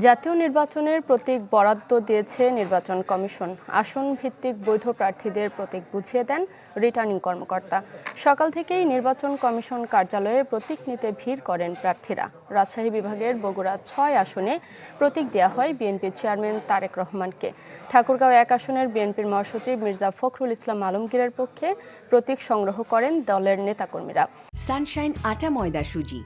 জাতীয় নির্বাচনের প্রতীক বরাদ্দ দিয়েছে নির্বাচন কমিশন। আসন ভিত্তিক বৈধ প্রার্থীদের প্রতীক বুঝিয়ে দেন রিটার্নিং কর্মকর্তা। সকাল থেকেই নির্বাচন কমিশন কার্যালয়ে প্রতীক নিতে ভিড় করেন প্রার্থীরা। রাজশাহী বিভাগের বগুড়া ৬ আসনে প্রতীক দেওয়া হয় বিএনপির চেয়ারম্যান তারেক রহমানকে। ঠাকুরগাঁও ১ আসনের বিএনপির মহাসচিব মির্জা ফখরুল ইসলাম আলমগীরের পক্ষে প্রতীক সংগ্রহ করেন দলের নেতাকর্মীরা। সানশাইন আটা ময়দা সুজি,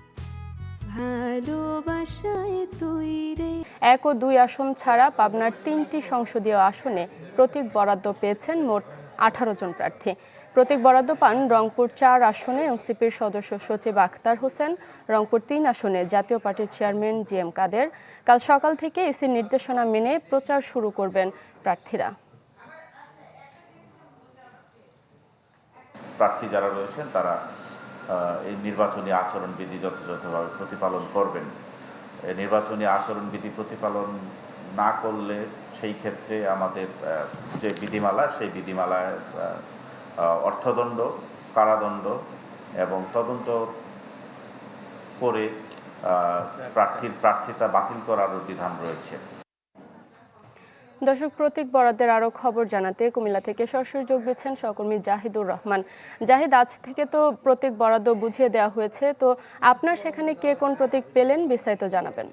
১ ও ২ আসন ছাড়া পাবনার ৩টি সংসদীয় আসনে প্রতীক বরাদ্দ পেয়েছেন মোট ১৮ জন প্রার্থী। প্রতীক বরাদ্দ পান রংপুর ৪ আসনে এনসিপির সদস্য সচিব আখতার হোসেন, রংপুর ৩ আসনে জাতীয় পার্টির চেয়ারম্যান জিএম কাদের। কাল সকাল থেকে ইসির নির্দেশনা মেনে প্রচার শুরু করবেন প্রার্থীরা। প্রার্থী যারা রয়েছেন তারা এই নির্বাচনী আচরণবিধি যথাযথভাবে প্রতিপালন করবেন। নির্বাচনী আচরণবিধি প্রতিপালন না করলে সেই ক্ষেত্রে আমাদের যে বিধিমালা, সেই বিধিমালায় অর্থদণ্ড, কারাদণ্ড এবং তদন্ত করে প্রার্থিতা বাতিল করারও বিধান রয়েছে। দর্শক, প্রতীক বরাদ্দের আরও খবর জানাতে কুমিল্লা থেকে সরাসরি যোগ দিচ্ছেন সহকর্মী জাহিদুর রহমান। জাহিদ, আজ থেকে তো প্রতীক বরাদ্দ বুঝিয়ে দেওয়া হয়েছে, তো আপনার সেখানে কে কোন প্রতীক পেলেন বিস্তারিত জানাবেন।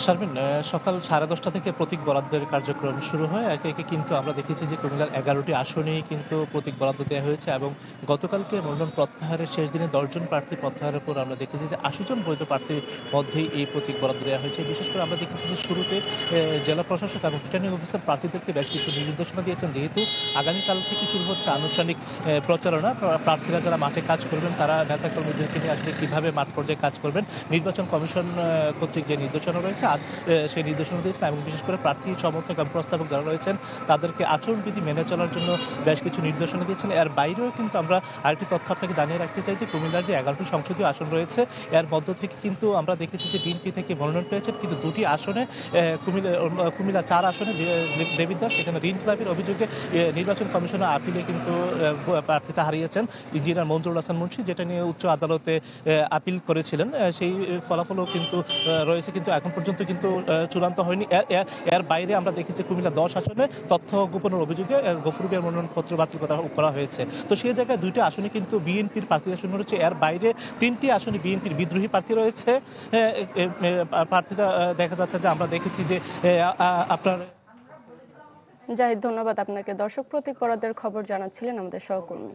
শারমিন, সকাল 10:30 থেকে প্রতীক বরাদ্দের কার্যক্রম শুরু হয়। একে একে কিন্তু আমরা দেখেছি যে কুমিল্লার 11টি আসনেই কিন্তু প্রতীক বরাদ্দ দেওয়া হয়েছে এবং গতকালকে মনোনয়ন প্রত্যাহারের শেষ দিনে 10 জন প্রার্থী প্রত্যাহারের পর আমরা দেখেছি যে 80 জন বৈধ প্রার্থীর মধ্যেই এই প্রতীক বরাদ্দ দেওয়া হয়েছে। বিশেষ করে আমরা দেখেছি যে শুরুতে জেলা প্রশাসক এবং রিটার্নিং অফিসার প্রার্থীদেরকে বেশ কিছু নির্দেশনা দিয়েছেন, যেহেতু আগামীকাল থেকে শুরু হচ্ছে আনুষ্ঠানিক প্রচারণা। প্রার্থীরা যারা মাঠে কাজ করবেন তারা নেতাকর্মীদেরকে নিয়ে আসলে কীভাবে মাঠ পর্যায়ে কাজ করবেন, নির্বাচন কমিশন কর্তৃক যে নির্দেশনা রয়েছে সেই নির্দেশনা দিয়েছেন এবং বিশেষ করে প্রার্থী সমর্থক এবং প্রস্তাবক যারা রয়েছেন তাদেরকে আচরণবিধি মেনে চলার জন্য বেশ কিছু নির্দেশনা দিয়েছেন। এর বাইরেও কিন্তু আমরা আরেকটি তথ্য আপনাকে জানিয়ে রাখতে চাই যে কুমিল্লার যে 11টি সংসদীয় আসন রয়েছে এর মধ্য থেকে কিন্তু আমরা দেখেছি যে বিএনপি থেকে মনোনয়ন পেয়েছেন, কিন্তু 2টি আসনে কুমিল্লা 4 আসনে দেবিদ্দার সেখানে ঋণ খেলাপির অভিযোগে নির্বাচন কমিশনের আপিলে কিন্তু প্রার্থীতা হারিয়েছেন ইঞ্জিনিয়ার মঞ্জুরুল হাসান মুন্সি, যেটা নিয়ে উচ্চ আদালতে আপিল করেছিলেন। সেই ফলাফলও কিন্তু রয়েছে, কিন্তু এখন পর্যন্ত কিন্তু চূড়ান্ত হয়নি। এর বাইরে আমরা দেখেছি কুমিল্লা 10 আসনে তথ্য গোপনের অভিযোগে গফুর মিয়ার মনোনয়নপত্র বাতিল করা হয়েছে। তো সেই জায়গায় 2টি আসনে কিন্তু বিএনপির প্রার্থীদের শূন্য রয়েছে। এর বাইরে 3টি আসনে বিএনপির বিদ্রোহী প্রার্থী রয়েছে। প্রার্থীরা দেখা যাচ্ছে যে আমরা দেখেছি যে আপনার জাহিদ, ধন্যবাদ আপনাকে। দর্শক, প্রতীক বরাদ্দের খবর জানাচ্ছিলেন আমাদের সহকর্মী।